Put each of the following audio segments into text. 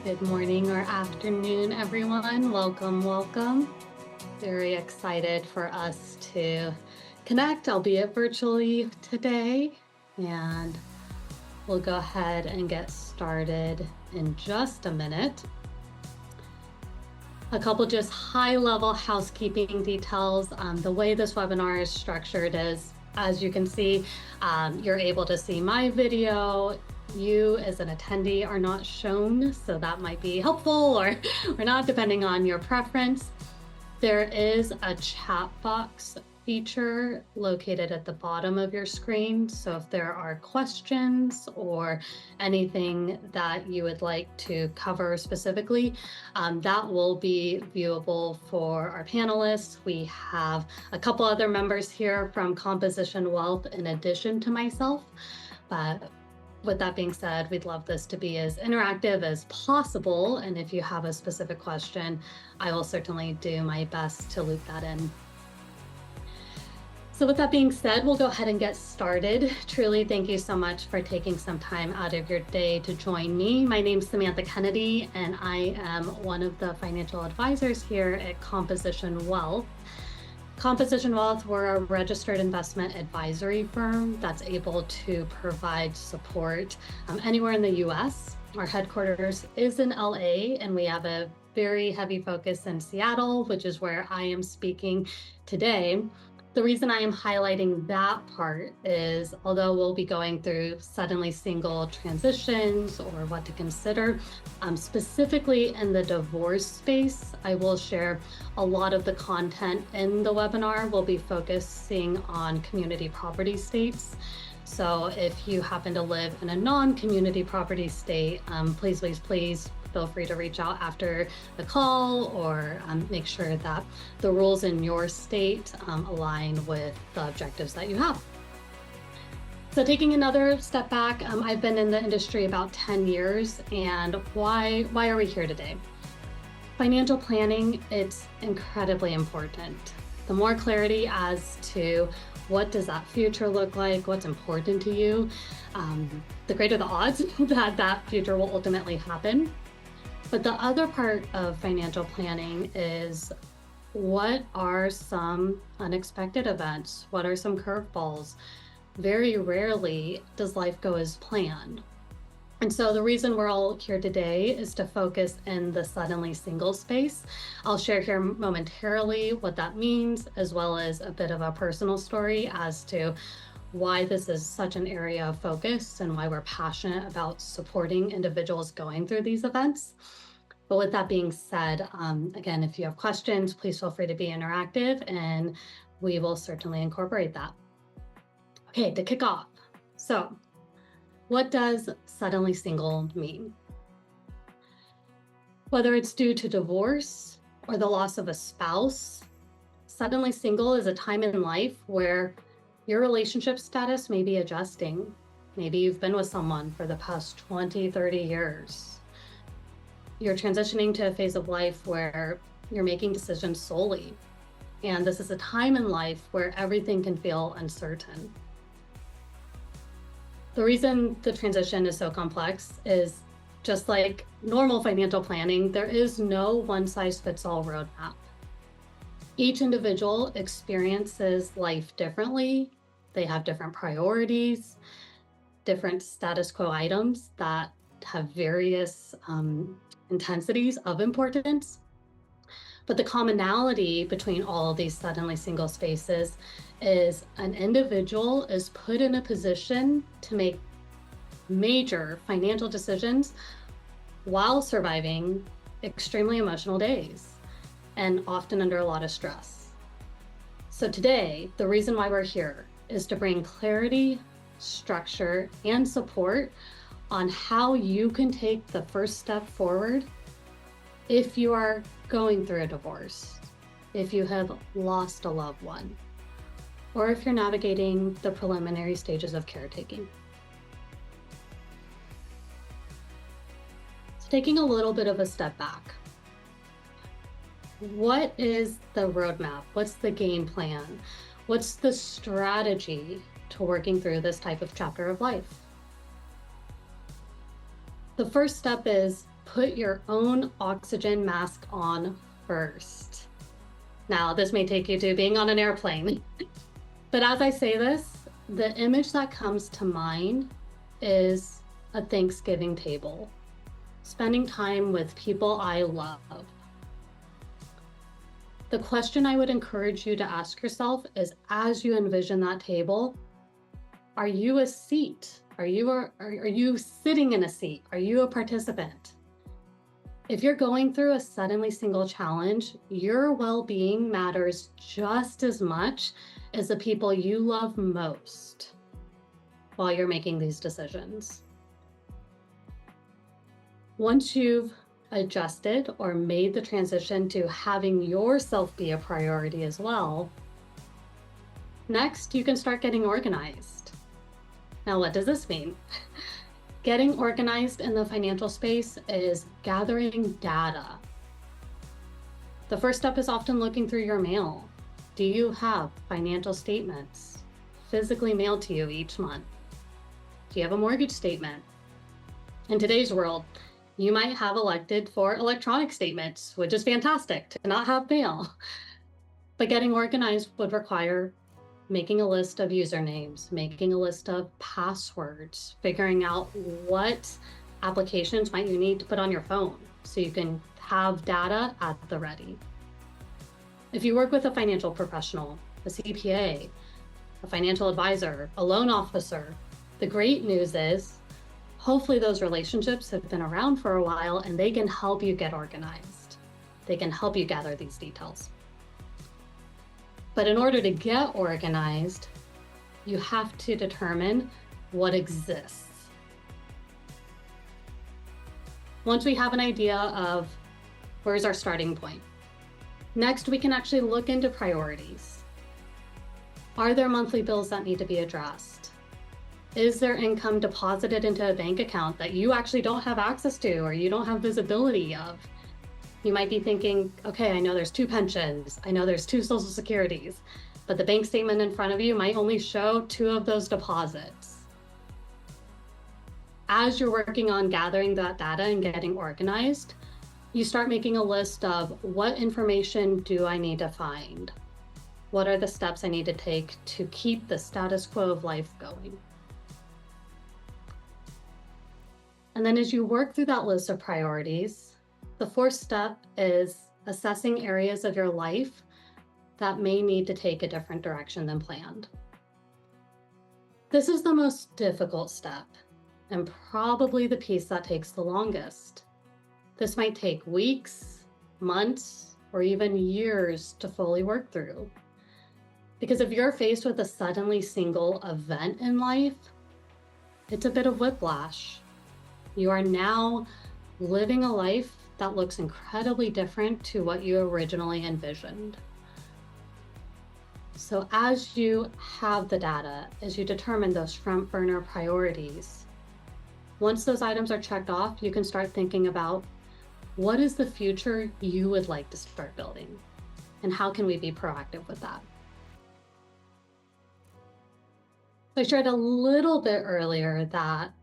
Good morning or afternoon, everyone. Welcome, welcome. Very excited for us to connect, albeit virtually today. And we'll go ahead and get started in just a minute. A couple just high-level housekeeping details. The way this webinar is structured is, as you can see, you're able to see my video. You as an attendee are not shown, so that might be helpful or not, depending on your preference. There is a chat box feature located at the bottom of your screen. So if there are questions or anything that you would like to cover specifically, that will be viewable for our panelists. We have a couple other members here from Composition Wealth in addition to myself, but with that being said, we'd love this to be as interactive as possible. And if you have a specific question, I will certainly do my best to loop that in. So with that being said, we'll go ahead and get started. Truly, thank you so much for taking some time out of your day to join me. My name's Samantha Kennedy, and I am one of the financial advisors here at Composition Wealth. Composition Wealth, we're a registered investment advisory firm that's able to provide support anywhere in the US. Our headquarters is in LA, and we have a very heavy focus in Seattle, which is where I am speaking today. The reason I am highlighting that part is, although we'll be going through suddenly single transitions or what to consider, specifically in the divorce space, I will share a lot of the content in the webinar. We'll be focusing on community property states. So if you happen to live in a non-community property state, please feel free to reach out after the call or make sure that the rules in your state align with the objectives that you have. So taking another step back, I've been in the industry about 10 years, and why are we here today? Financial planning, it's incredibly important. The more clarity as to what does that future look like, what's important to you, the greater the odds that that future will ultimately happen. But the other part of financial planning is, what are some unexpected events? What are some curveballs? Very rarely does life go as planned. And so the reason we're all here today is to focus in the suddenly single space. I'll share here momentarily what that means, as well as a bit of a personal story as to why this is such an area of focus and why we're passionate about supporting individuals going through these events. But with that being said, again, if you have questions, please feel free to be interactive, and we will certainly incorporate that. Okay, to kick off. So what does suddenly single mean? Whether it's due to divorce or the loss of a spouse, suddenly single is a time in life where your relationship status may be adjusting. Maybe you've been with someone for the past 20, 30 years. You're transitioning to a phase of life where you're making decisions solely. And this is a time in life where everything can feel uncertain. The reason the transition is so complex is, just like normal financial planning, there is no one-size-fits-all roadmap. Each individual experiences life differently. They have different priorities, different status quo items that have various intensities of importance. But the commonality between all of these suddenly single spaces is an individual is put in a position to make major financial decisions while surviving extremely emotional days and often under a lot of stress. So today, the reason why we're here is to bring clarity, structure, and support on how you can take the first step forward if you are going through a divorce, if you have lost a loved one, or if you're navigating the preliminary stages of caretaking. So taking a little bit of a step back, what is the roadmap? What's the game plan? What's the strategy to working through this type of chapter of life? The first step is put your own oxygen mask on first. Now, this may take you to being on an airplane, but as I say this, the image that comes to mind is a Thanksgiving table, spending time with people I love. The question I would encourage you to ask yourself is, as you envision that table, are you a seat? Are you sitting in a seat? Are you a participant? If you're going through a Suddenly Single challenge, your well-being matters just as much as the people you love most while you're making these decisions. Once you've adjusted or made the transition to having yourself be a priority as well, next you can start getting organized. Now, what does this mean? Getting organized in the financial space is gathering data. The first step is often looking through your mail. Do you have financial statements physically mailed to you each month? Do you have a mortgage statement? In today's world, you might have elected for electronic statements, which is fantastic to not have mail. But getting organized would require making a list of usernames, making a list of passwords, figuring out what applications might you need to put on your phone so you can have data at the ready. If you work with a financial professional, a CPA, a financial advisor, a loan officer, the great news is hopefully those relationships have been around for a while and they can help you get organized. They can help you gather these details. But in order to get organized, you have to determine what exists. Once we have an idea of where's our starting point, next we can actually look into priorities. Are there monthly bills that need to be addressed? Is there income deposited into a bank account that you actually don't have access to or you don't have visibility of? You might be thinking, okay, I know there's 2 pensions, I know there's 2 social securities, but the bank statement in front of you might only show 2 of those deposits. As you're working on gathering that data and getting organized, you start making a list of what information do I need to find? What are the steps I need to take to keep the status quo of life going? And then as you work through that list of priorities, the 4th step is assessing areas of your life that may need to take a different direction than planned. This is the most difficult step and probably the piece that takes the longest. This might take weeks, months, or even years to fully work through. Because if you're faced with a suddenly single event in life, it's a bit of whiplash. You are now living a life that looks incredibly different to what you originally envisioned. So as you have the data, as you determine those front burner priorities, once those items are checked off, you can start thinking about what is the future you would like to start building and how can we be proactive with that? I shared a little bit earlier that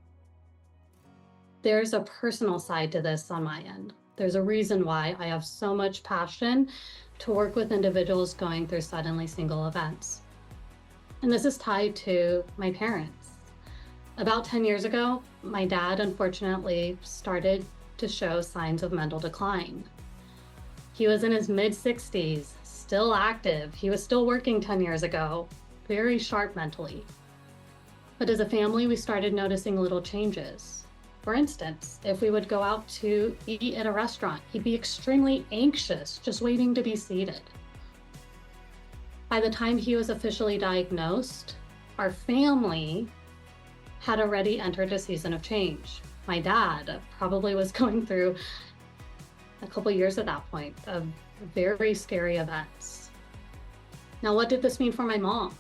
there's a personal side to this on my end. There's a reason why I have so much passion to work with individuals going through suddenly single events. And this is tied to my parents. About 10 years ago, my dad unfortunately started to show signs of mental decline. He was in his mid-60s, still active. He was still working 10 years ago, very sharp mentally. But as a family, we started noticing little changes. For instance, if we would go out to eat at a restaurant, he'd be extremely anxious, just waiting to be seated. By the time he was officially diagnosed, our family had already entered a season of change. My dad probably was going through a couple years at that point of very scary events. Now, what did this mean for my mom?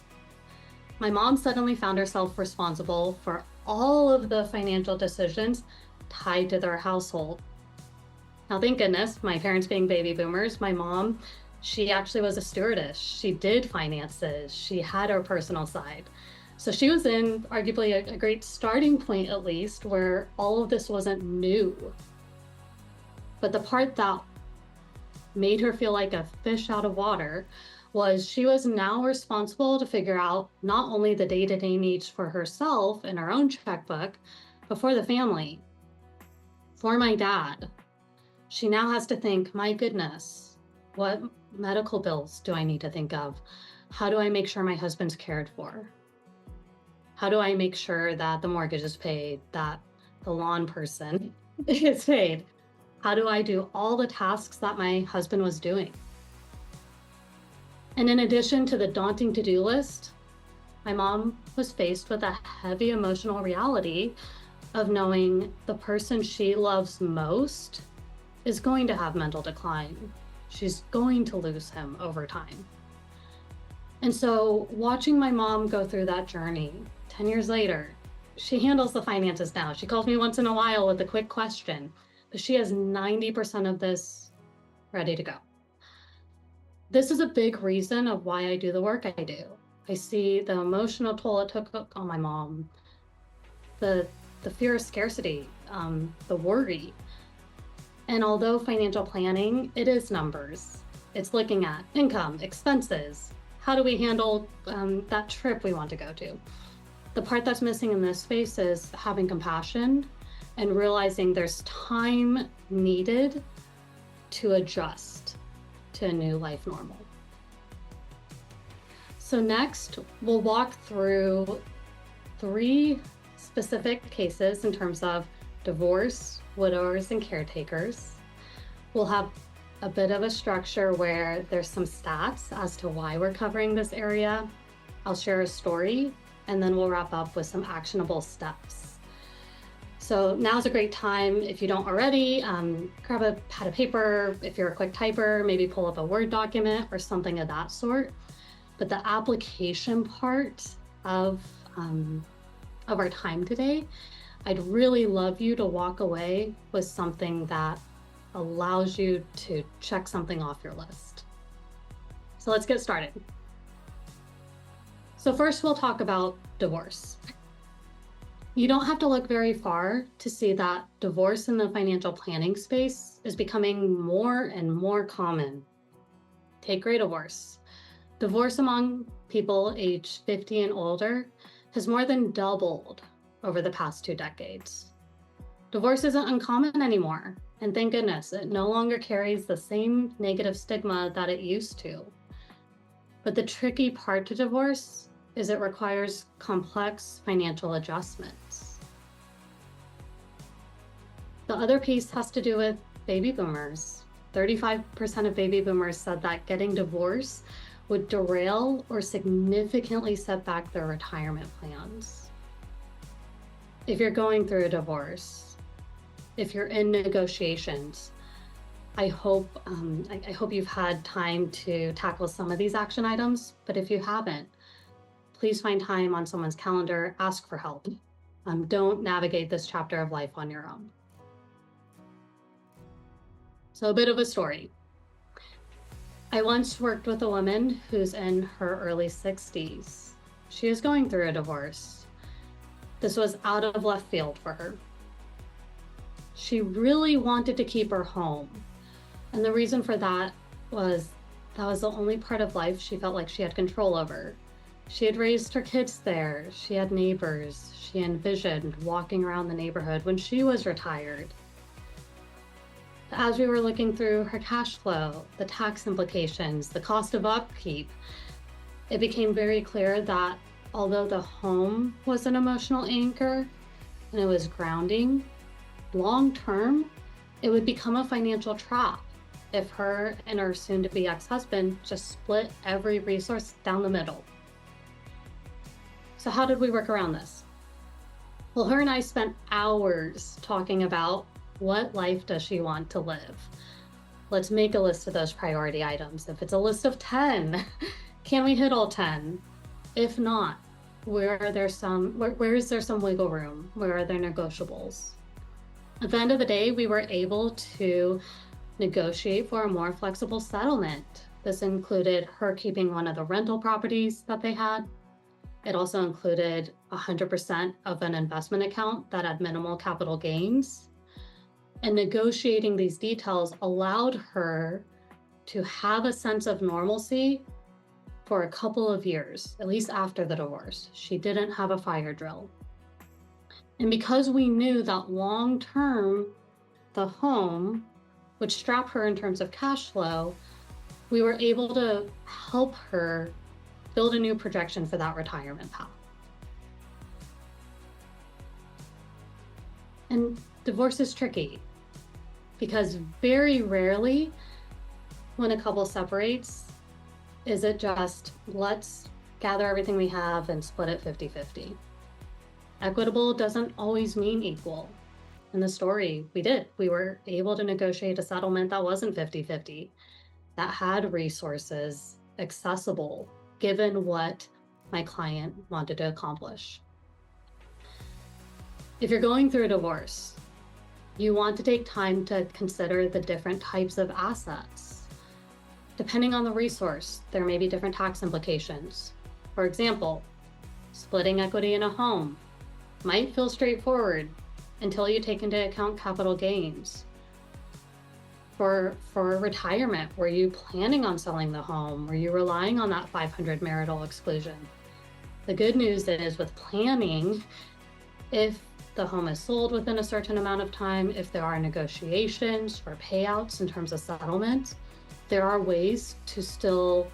My mom suddenly found herself responsible for all of the financial decisions tied to their household. Now, thank goodness, my parents being baby boomers, my mom, she actually was a stewardess. She did finances. She had her personal side. So she was in arguably a great starting point, at least, where all of this wasn't new. But the part that made her feel like a fish out of water was she was now responsible to figure out not only the day-to-day needs for herself and her own checkbook, but for the family. For my dad, she now has to think, my goodness, what medical bills do I need to think of? How do I make sure my husband's cared for? How do I make sure that the mortgage is paid, that the lawn person is paid? How do I do all the tasks that my husband was doing? And in addition to the daunting to-do list, my mom was faced with a heavy emotional reality of knowing the person she loves most is going to have mental decline. She's going to lose him over time. And so watching my mom go through that journey 10 years later, she handles the finances now. She calls me once in a while with a quick question, but she has 90% of this ready to go. This is a big reason of why I do the work I do. I see the emotional toll it took on my mom, the fear of scarcity, the worry. And although financial planning, it is numbers. It's looking at income, expenses. How do we handle that trip we want to go to? The part that's missing in this space is having compassion and realizing there's time needed to adjust to a new life normal. So next, we'll walk through 3 specific cases in terms of divorce, widowers, and caretakers. We'll have a bit of a structure where there's some stats as to why we're covering this area. I'll share a story, and then we'll wrap up with some actionable steps. So now's a great time, if you don't already, grab a pad of paper. If you're a quick typer, maybe pull up a Word document or something of that sort. But the application part of our time today, I'd really love you to walk away with something that allows you to check something off your list. So let's get started. So first we'll talk about divorce. You don't have to look very far to see that divorce in the financial planning space is becoming more and more common. Take gray divorce. Divorce among people aged 50 and older has more than doubled over the past 2 decades. Divorce isn't uncommon anymore, and thank goodness, it no longer carries the same negative stigma that it used to. But the tricky part to divorce is it requires complex financial adjustments. The other piece has to do with baby boomers. 35% of baby boomers said that getting divorced would derail or significantly set back their retirement plans. If you're going through a divorce, if you're in negotiations, I hope you've had time to tackle some of these action items, but if you haven't, please find time on someone's calendar, ask for help. Don't navigate this chapter of life on your own. So a bit of a story. I once worked with a woman who's in her early 60s. She is going through a divorce. This was out of left field for her. She really wanted to keep her home. And the reason for that was the only part of life she felt like she had control over. She had raised her kids there. She had neighbors. She envisioned walking around the neighborhood when she was retired. As we were looking through her cash flow, the tax implications, the cost of upkeep, it became very clear that although the home was an emotional anchor and it was grounding, long term, it would become a financial trap if her and her soon-to-be ex-husband just split every resource down the middle. So how did we work around this? Well, her and I spent hours talking about what life does she want to live. Let's make a list of those priority items. If it's a list of 10, can we hit all 10? If not, where is there some wiggle room? Where are there negotiables? At the end of the day, we were able to negotiate for a more flexible settlement. This included her keeping one of the rental properties that they had, It also included 100% of an investment account that had minimal capital gains. And negotiating these details allowed her to have a sense of normalcy for a couple of years, at least after the divorce. She didn't have a fire drill. And because we knew that long term, the home would strap her in terms of cash flow, we were able to help her build a new projection for that retirement path. And divorce is tricky because very rarely when a couple separates, is it just let's gather everything we have and split it 50-50. Equitable doesn't always mean equal. In the story, we were able to negotiate a settlement that wasn't 50-50, that had resources accessible given what my client wanted to accomplish. If you're going through a divorce, you want to take time to consider the different types of assets. Depending on the resource, there may be different tax implications. For example, splitting equity in a home might feel straightforward until you take into account capital gains. For retirement, were you planning on selling the home? Were you relying on that 500 marital exclusion? The good news is with planning, if the home is sold within a certain amount of time, if there are negotiations for payouts in terms of settlement, there are ways to still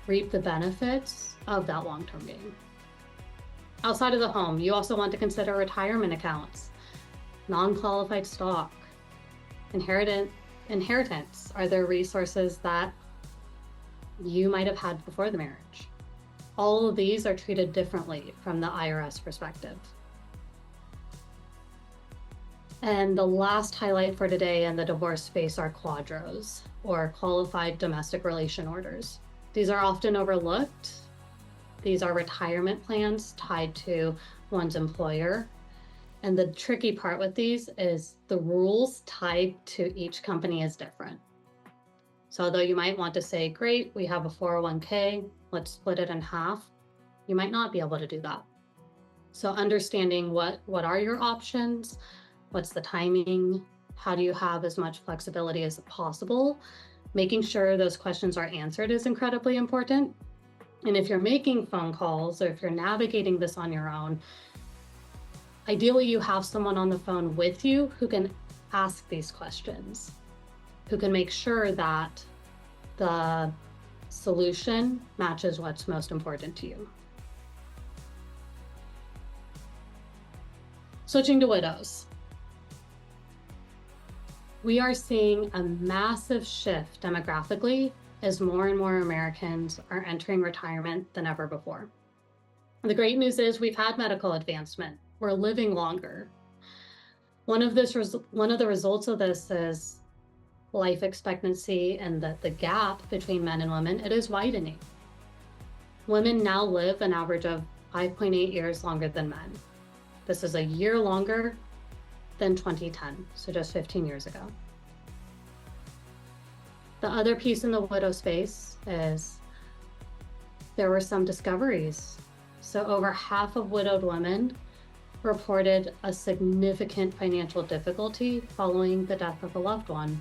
reap the benefits of that long-term gain. Outside of the home, you also want to consider retirement accounts, non-qualified stock, inheritance. Are there resources that you might have had before the marriage? All of these are treated differently from the IRS perspective. And the last highlight for today in the divorce space are quadros, or qualified domestic relation orders. These are often overlooked. These are retirement plans tied to one's employer. And the tricky part with these is the rules tied to each company is different. So although you might want to say, great, we have a 401k, let's split it in half, you might not be able to do that. So understanding what are your options, what's the timing, how do you have as much flexibility as possible, making sure those questions are answered is incredibly important. And if you're making phone calls or if you're navigating this on your own, ideally you have someone on the phone with you who can ask these questions, who can make sure that the solution matches what's most important to you. Switching to widows. We are seeing a massive shift demographically as more and more Americans are entering retirement than ever before. The great news is we've had medical advancement. We're living longer. One of the results of this is life expectancy and the gap between men and women, it is widening. Women now live an average of 5.8 years longer than men. This is a year longer than 2010, so just 15 years ago. The other piece in the widow space is there were some discoveries. So over half of widowed women reported a significant financial difficulty following the death of a loved one.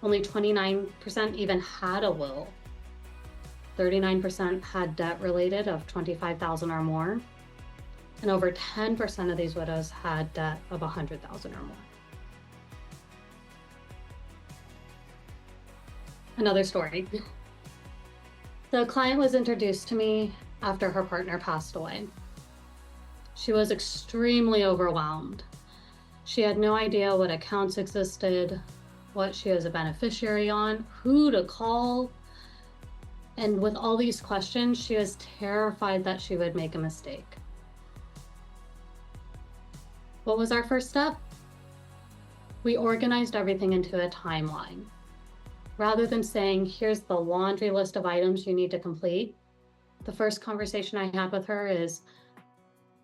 Only 29% even had a will. 39% had debt related of $25,000 or more. And over 10% of these widows had debt of $100,000 or more. Another story. The client was introduced to me after her partner passed away. She was extremely overwhelmed. She had no idea what accounts existed, what she was a beneficiary on, who to call. And with all these questions, she was terrified that she would make a mistake. What was our first step? We organized everything into a timeline. Rather than saying, here's the laundry list of items you need to complete, the first conversation I had with her is,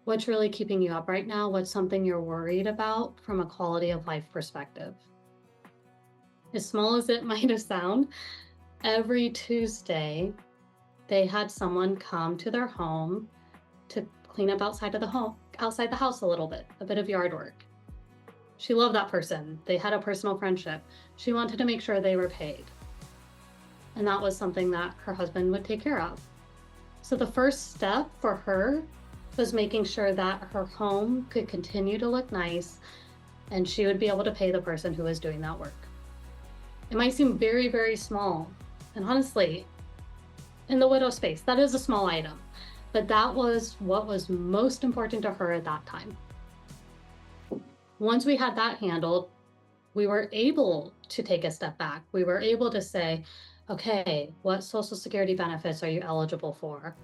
what's really keeping you up right now? What's something you're worried about from a quality of life perspective? As small as it might have sounded, every Tuesday, they had someone come to their home to clean up outside the house a little bit, a bit of yard work. She loved that person. They had a personal friendship. She wanted to make sure they were paid. And that was something that her husband would take care of. So the first step for her was making sure that her home could continue to look nice and she would be able to pay the person who was doing that work. It might seem very, very small. And honestly, in the widow space, that is a small item, but that was what was most important to her at that time. Once we had that handled, we were able to take a step back. We were able to say, okay, what Social Security benefits are you eligible for?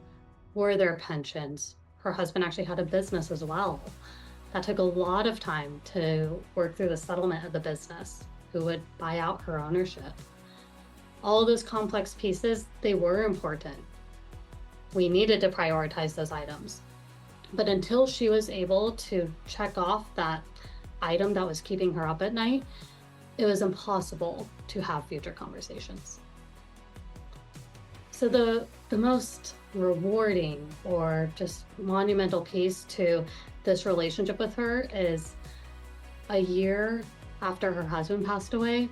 Were there pensions? Her husband actually had a business as well. That took a lot of time to work through the settlement of the business, who would buy out her ownership. All those complex pieces, they were important. We needed to prioritize those items. But until she was able to check off that item that was keeping her up at night, it was impossible to have future conversations. So the most rewarding or just monumental piece to this relationship with her is a year after her husband passed away.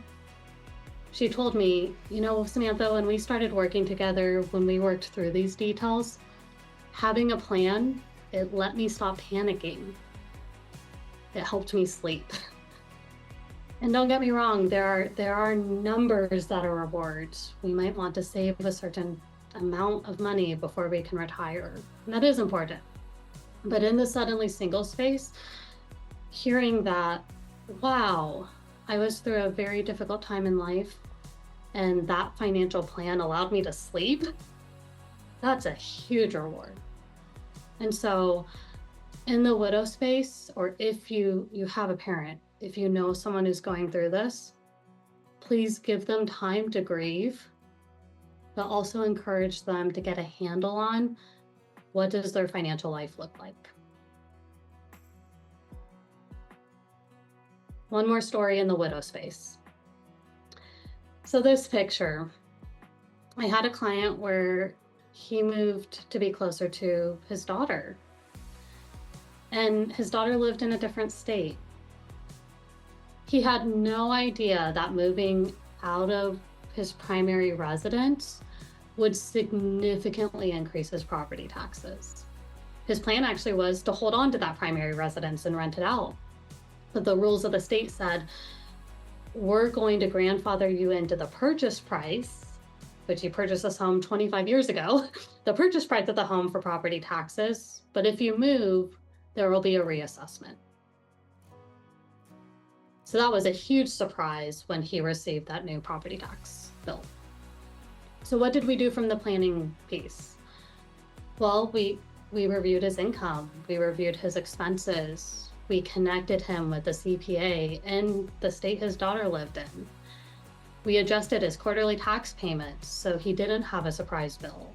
She told me, you know, Samantha, when we started working together, when we worked through these details, having a plan, it let me stop panicking. It helped me sleep. And don't get me wrong, there are numbers that are rewards. We might want to save a certain amount of money before we can retire. And that is important. But in the suddenly single space, hearing that, wow, I was through a very difficult time in life and that financial plan allowed me to sleep, that's a huge reward. And so in the widow space, or if you have a parent, if you know someone who's going through this, please give them time to grieve, but also encourage them to get a handle on what does their financial life look like. One more story in the widow space. So this picture, I had a client where he moved to be closer to his daughter. And his daughter lived in a different state. He had no idea that moving out of his primary residence would significantly increase his property taxes. His plan actually was to hold on to that primary residence and rent it out. But the rules of the state said, we're going to grandfather you into the purchase price, which he purchased this home 25 years ago, the purchase price of the home for property taxes. But if you move, there will be a reassessment. So that was a huge surprise when he received that new property tax bill. So what did we do from the planning piece? Well, we reviewed his income, we reviewed his expenses, we connected him with the CPA in the state his daughter lived in. We adjusted his quarterly tax payments so he didn't have a surprise bill.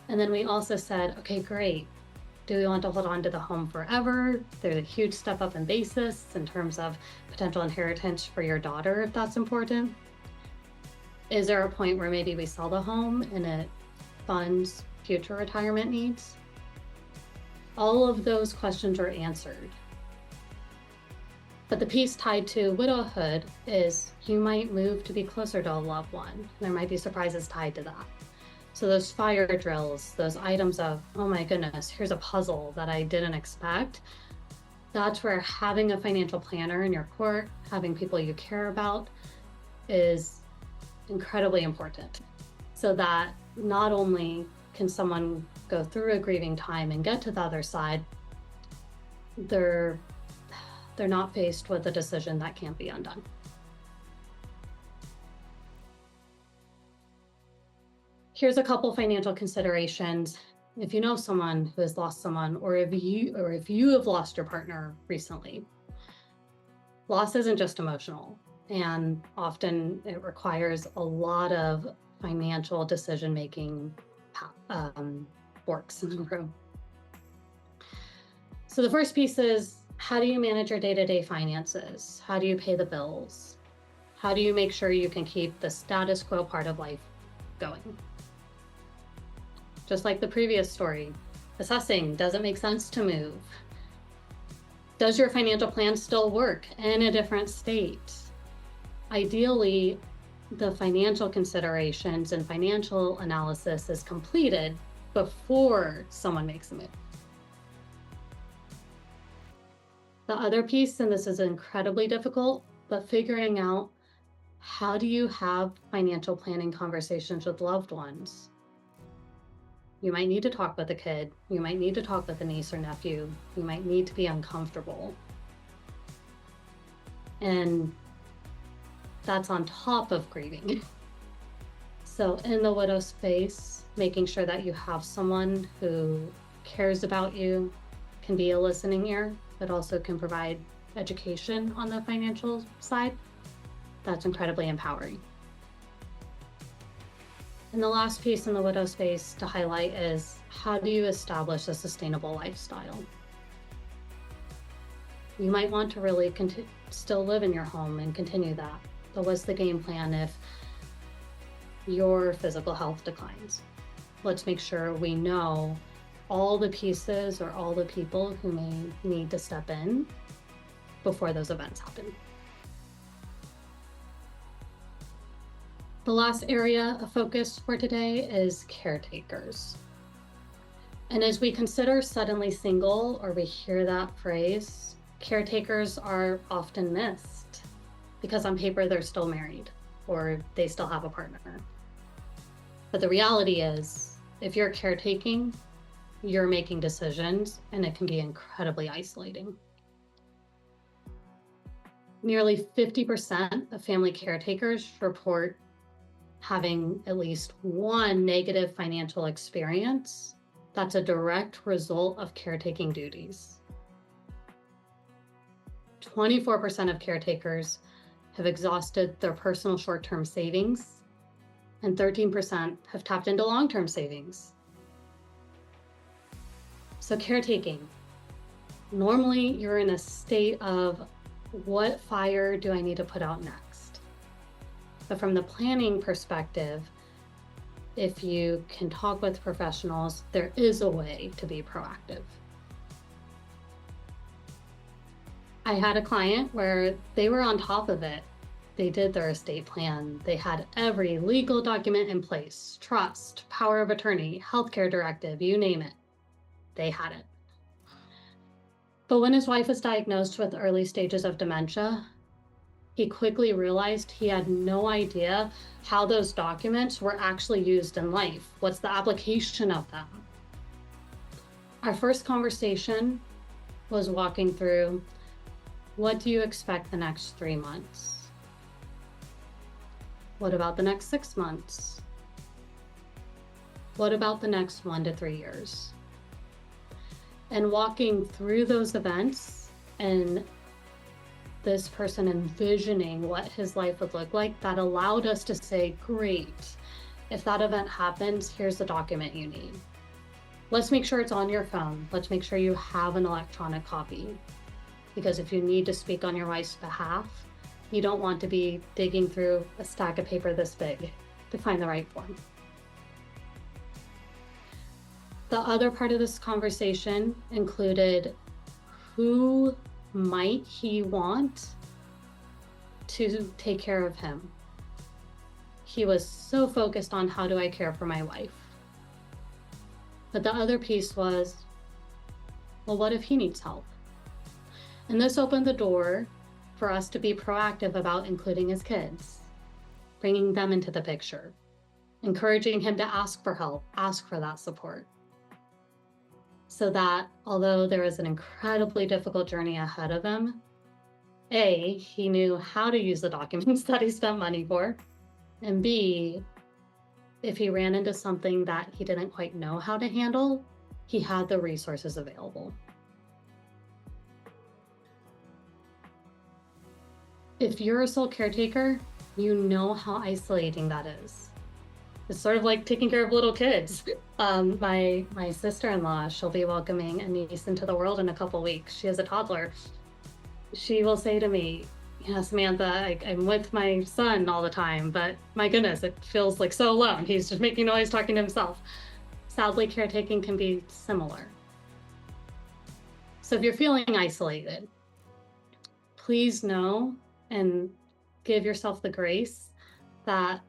And then we also said, okay, great. Do we want to hold on to the home forever? There's a huge step up in basis in terms of potential inheritance for your daughter, if that's important. Is there a point where maybe we sell the home and it funds future retirement needs? All of those questions are answered. But the piece tied to widowhood is you might move to be closer to a loved one. There might be surprises tied to that. So those fire drills, those items of, oh my goodness, here's a puzzle that I didn't expect. That's where having a financial planner in your court, having people you care about is incredibly important. So that not only can someone go through a grieving time and get to the other side, they're not faced with a decision that can't be undone. Here's a couple financial considerations. If you know someone who has lost someone, or if you have lost your partner recently, loss isn't just emotional, and often it requires a lot of financial decision-making works in the room. So the first piece is, how do you manage your day-to-day finances? How do you pay the bills? How do you make sure you can keep the status quo part of life going? Just like the previous story, Assessing, does it make sense to move? Does your financial plan still work in a different state? Ideally, the financial considerations and financial analysis is completed before someone makes a move. The other piece, and this is incredibly difficult, but figuring out how do you have financial planning conversations with loved ones? You might need to talk with a kid. You might need to talk with a niece or nephew. You might need to be uncomfortable. And that's on top of grieving. So in the widow space, making sure that you have someone who cares about you, can be a listening ear, but also can provide education on the financial side, that's incredibly empowering. And the last piece in the widow space to highlight is, how do you establish a sustainable lifestyle? You might want to really still live in your home and continue that. But what's the game plan if your physical health declines? Let's make sure we know all the pieces or all the people who may need to step in before those events happen. The last area of focus for today is caretakers. And as we consider suddenly single, or we hear that phrase, caretakers are often missed because on paper they're still married or they still have a partner. But the reality is, if you're caretaking, you're making decisions, and it can be incredibly isolating. Nearly 50% of family caretakers report having at least one negative financial experience that's a direct result of caretaking duties. 24% of caretakers have exhausted their personal short-term savings, and 13% have tapped into long-term savings. So caretaking, normally you're in a state of, what fire do I need to put out next? But from the planning perspective, if you can talk with professionals, there is a way to be proactive. I had a client where they were on top of it. They did their estate plan. They had every legal document in place, trust, power of attorney, healthcare directive, you name it. They had it. But when his wife was diagnosed with early stages of dementia, he quickly realized he had no idea how those documents were actually used in life. What's the application of them? Our first conversation was walking through, what do you expect the next 3 months? What about the next 6 months? What about the next 1 to 3 years? And walking through those events and this person envisioning what his life would look like, that allowed us to say, great, if that event happens, here's the document you need. Let's make sure it's on your phone. Let's make sure you have an electronic copy. Because if you need to speak on your wife's behalf, you don't want to be digging through a stack of paper this big to find the right form. The other part of this conversation included, who might he want to take care of him? He was so focused on, how do I care for my wife? But the other piece was, well, what if he needs help? And this opened the door for us to be proactive about including his kids, bringing them into the picture, encouraging him to ask for help, ask for that support. So that although there was an incredibly difficult journey ahead of him, A, he knew how to use the documents that he spent money for, and B, if he ran into something that he didn't quite know how to handle, he had the resources available. If you're a sole caretaker, you know how isolating that is. It's sort of like taking care of little kids. My sister-in-law, she'll be welcoming a niece into the world in a couple weeks. She has a toddler. She will say to me, Samantha, I'm with my son all the time, but my goodness, it feels like so alone. He's just making noise, talking to himself. sadly, caretaking can be similar. So if you're feeling isolated, please know and give yourself the grace that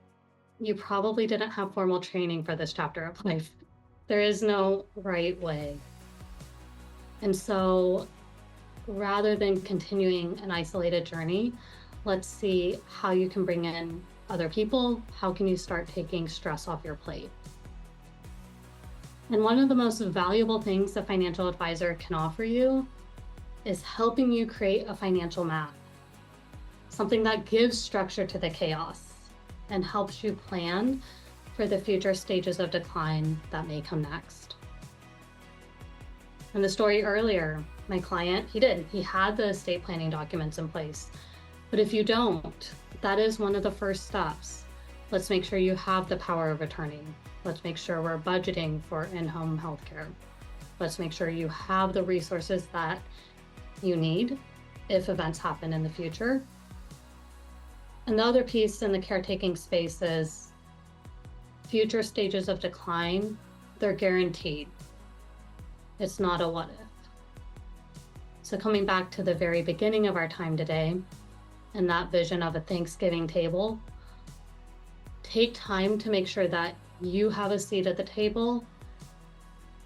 you probably didn't have formal training for this chapter of life. There is no right way. And so rather than continuing an isolated journey, let's see how you can bring in other people. How can you start taking stress off your plate? And one of the most valuable things a financial advisor can offer you is helping you create a financial map, something that gives structure to the chaos and helps you plan for the future stages of decline that may come next. In the story earlier, my client, he had the estate planning documents in place. But if you don't, that is one of the first steps. Let's make sure you have the power of attorney. Let's make sure we're budgeting for in-home healthcare. Let's make sure you have the resources that you need if events happen in the future. And the other piece in the caretaking space is future stages of decline, they're guaranteed. It's not a what if. So coming back to the very beginning of our time today and that vision of a Thanksgiving table, take time to make sure that you have a seat at the table.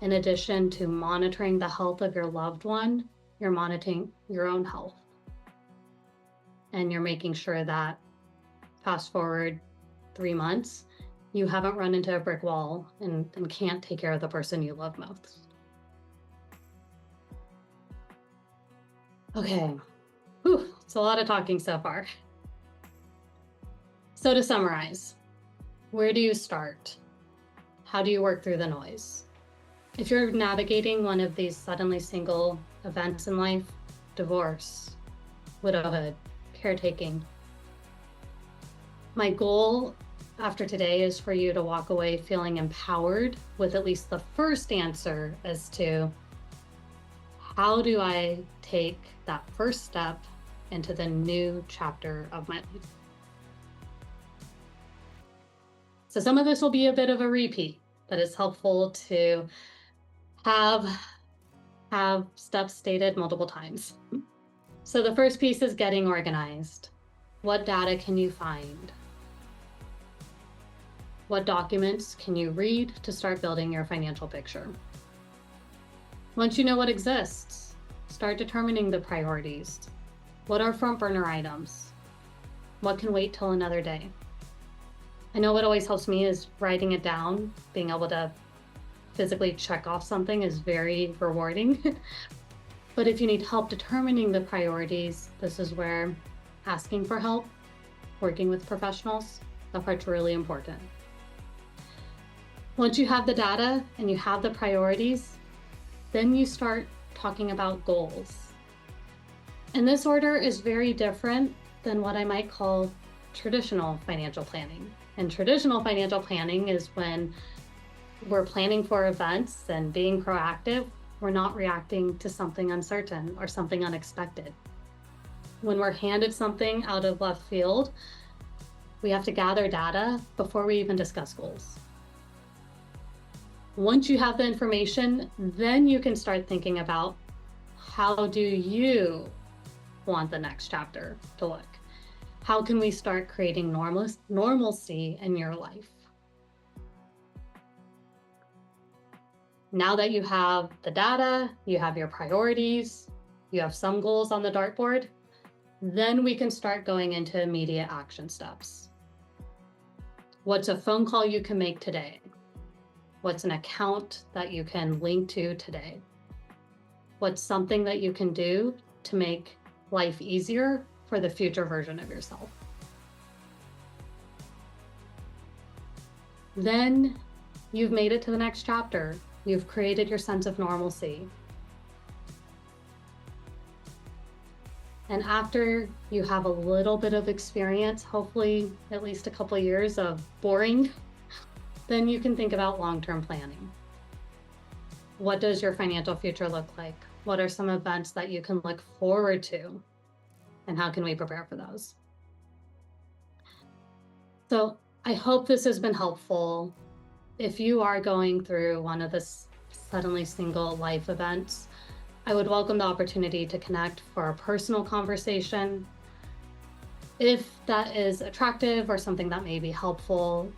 In addition to monitoring the health of your loved one, you're monitoring your own health. And you're making sure that fast forward 3 months, you haven't run into a brick wall and can't take care of the person you love most. Okay, it's a lot of talking so far. So to summarize, where do you start? How do you work through the noise? If you're navigating one of these suddenly single events in life, divorce, widowhood, caretaking, my goal after today is for you to walk away feeling empowered with at least the first answer as to how do I take that first step into the new chapter of my life. So some of this will be a bit of a repeat, but it's helpful to have steps stated multiple times. So the first piece is getting organized. What data can you find? What documents can you read to start building your financial picture? Once you know what exists, start determining the priorities. What are front burner items? What can wait till another day? I know what always helps me is writing it down. Being able to physically check off something is very rewarding. But if you need help determining the priorities, this is where asking for help, working with professionals, that part's really important. Once you have the data and you have the priorities, then you start talking about goals. And this order is very different than what I might call traditional financial planning. And traditional financial planning is when we're planning for events and being proactive. We're not reacting to something uncertain or something unexpected. When we're handed something out of left field, we have to gather data before we even discuss goals. Once you have the information, then you can start thinking about how do you want the next chapter to look? How can we start creating normalcy in your life? Now that you have the data, you have your priorities, you have some goals on the dartboard, then we can start going into immediate action steps. What's a phone call you can make today? What's an account that you can link to today? What's something that you can do to make life easier for the future version of yourself? Then you've made it to the next chapter. You've created your sense of normalcy. And after you have a little bit of experience, hopefully at least a couple of years of boring, then you can think about long-term planning. What does your financial future look like? What are some events that you can look forward to? And how can we prepare for those? So I hope this has been helpful. if you are going through one of the Suddenly Single life events, I would welcome the opportunity to connect for a personal conversation. If that is attractive or something that may be helpful,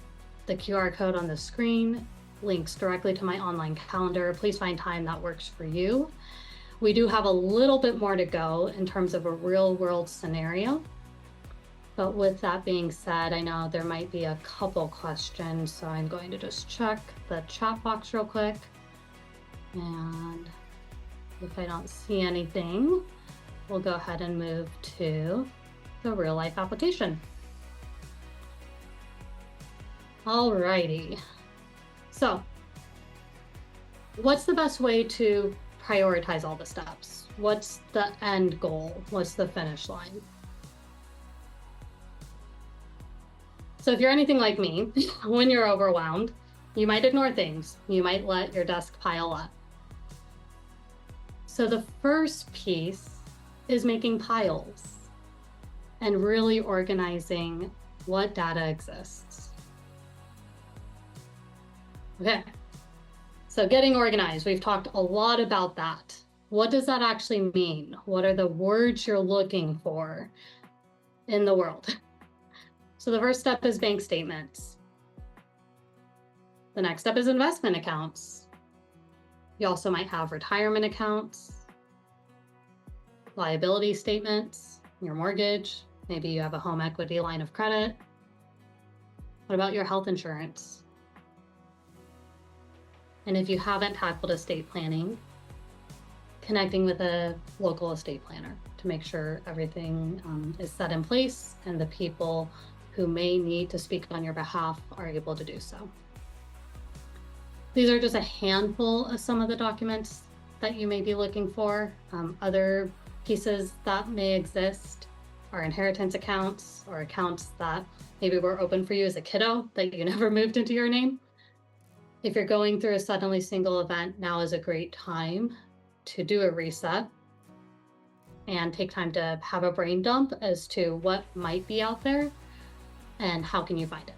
the QR code on the screen links directly to my online calendar. Please find time that works for you. We do have a little bit more to go in terms of a real world scenario. But with that being said, I know there might be a couple questions, so I'm going to just check the chat box real quick. And if I don't see anything, we'll go ahead and move to the real life application. Alrighty. So, what's the best way to prioritize all the steps? What's the end goal? What's the finish line? So if you're anything like me, when you're overwhelmed, you might ignore things. You might let your desk pile up. So the first piece is making piles and really organizing what data exists. Okay, so getting organized, we've talked a lot about that. What does that actually mean? What are the words you're looking for in the world? So the first step is bank statements. The next step is investment accounts. You also might have retirement accounts, liability statements, your mortgage, maybe you have a home equity line of credit. What about your health insurance? And if you haven't tackled estate planning, connecting with a local estate planner to make sure everything is set in place and the people who may need to speak on your behalf are able to do so. These are just a handful of some of the documents that you may be looking for. Other pieces that may exist are inheritance accounts or accounts that maybe were open for you as a kiddo that you never moved into your name. If you're going through a Suddenly Single event, now is a great time to do a reset and take time to have a brain dump as to what might be out there and how can you find it.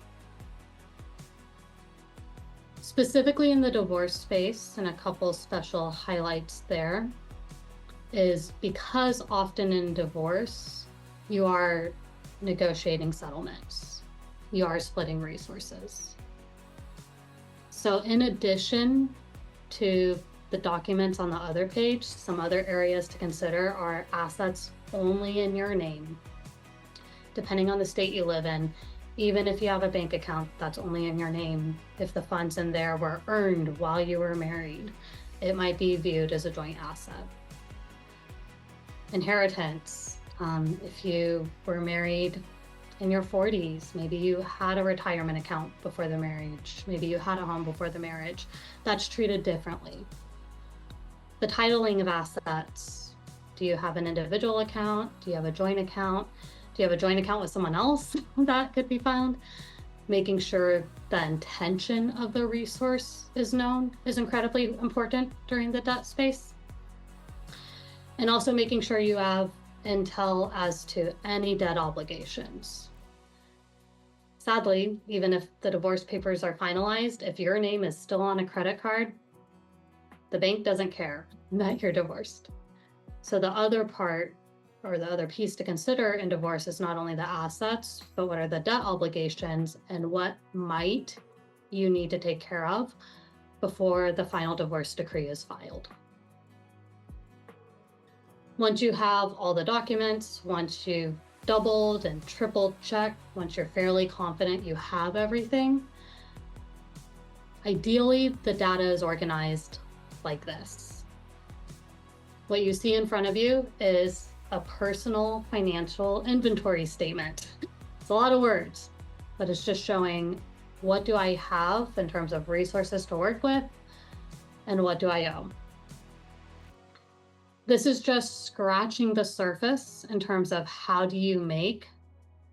Specifically in the divorce space, and a couple special highlights there, is because often in divorce, you are negotiating settlements. You are splitting resources. So in addition to the documents on the other page, some other areas to consider are assets only in your name. Depending on the state you live in, even if you have a bank account that's only in your name, if the funds in there were earned while you were married, it might be viewed as a joint asset. Inheritance, if you were married in your 40s, maybe you had a retirement account before the marriage, maybe you had a home before the marriage, that's treated differently. The titling of assets, do you have an individual account? Do you have a joint account? Do you have a joint account with someone else that could be found? Making sure the intention of the resource is known is incredibly important during the debt space. And also making sure you have intel as to any debt obligations. Sadly, even if the divorce papers are finalized, if your name is still on a credit card, the bank doesn't care that you're divorced. So the other part, or the other piece to consider in divorce, is not only the assets, but what are the debt obligations and what might you need to take care of before the final divorce decree is filed. Once you have all the documents, once you've doubled and triple checked, once you're fairly confident you have everything, ideally the data is organized like this. What you see in front of you is a personal financial inventory statement. It's a lot of words, but it's just showing what do I have in terms of resources to work with and what do I owe. This is just scratching the surface in terms of how do you make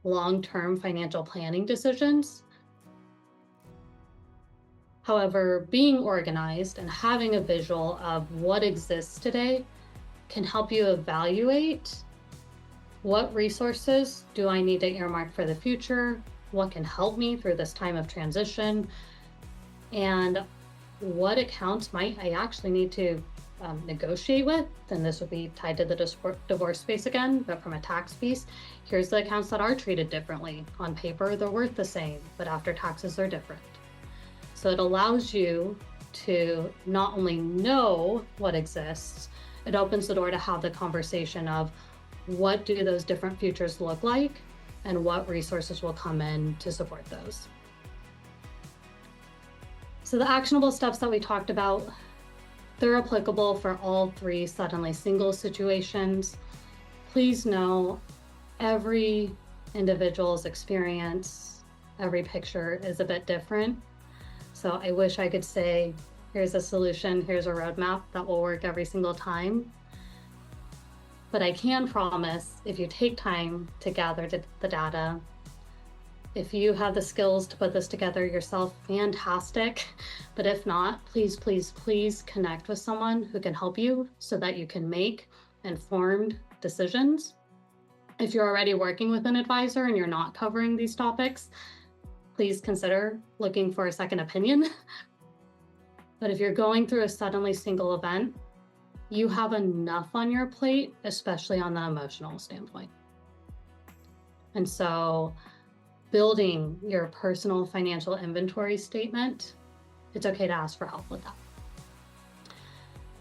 long-term financial planning decisions. However, being organized and having a visual of what exists today can help you evaluate what resources do I need to earmark for the future, what can help me through this time of transition, and what accounts might I actually need to negotiate with, and this would be tied to the divorce piece again, but from a tax piece, here's the accounts that are treated differently. On paper, they're worth the same, but after taxes, they're different. So it allows you to not only know what exists, it opens the door to have the conversation of what do those different futures look like and what resources will come in to support those. So the actionable steps that we talked about, they're applicable for all 3 suddenly single situations. Please know every individual's experience, every picture is a bit different. So I wish I could say, here's a solution, here's a roadmap that will work every single time. But I can promise, if you take time to gather the data, if you have the skills to put this together yourself, fantastic. But if not, please, please, please connect with someone who can help you so that you can make informed decisions. If you're already working with an advisor and you're not covering these topics, please consider looking for a second opinion. But if you're going through a suddenly single event, you have enough on your plate, especially on the emotional standpoint. And so building your personal financial inventory statement, it's okay to ask for help with that.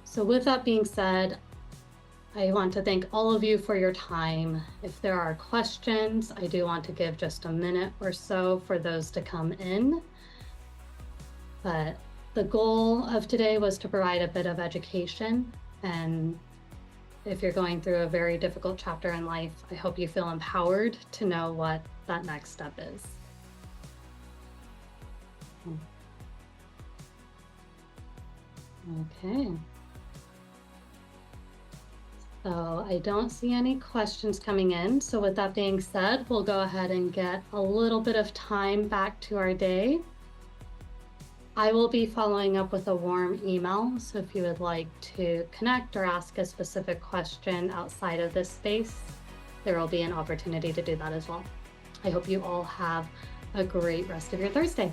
So with that being said, I want to thank all of you for your time. If there are questions, I do want to give just a minute or so for those to come in. But the goal of today was to provide a bit of education. And if you're going through a very difficult chapter in life, I hope you feel empowered to know what that next step is. Okay. So I don't see any questions coming in. So with that being said, we'll go ahead and get a little bit of time back to our day. I will be following up with a warm email. So if you would like to connect or ask a specific question outside of this space, there will be an opportunity to do that as well. I hope you all have a great rest of your Thursday.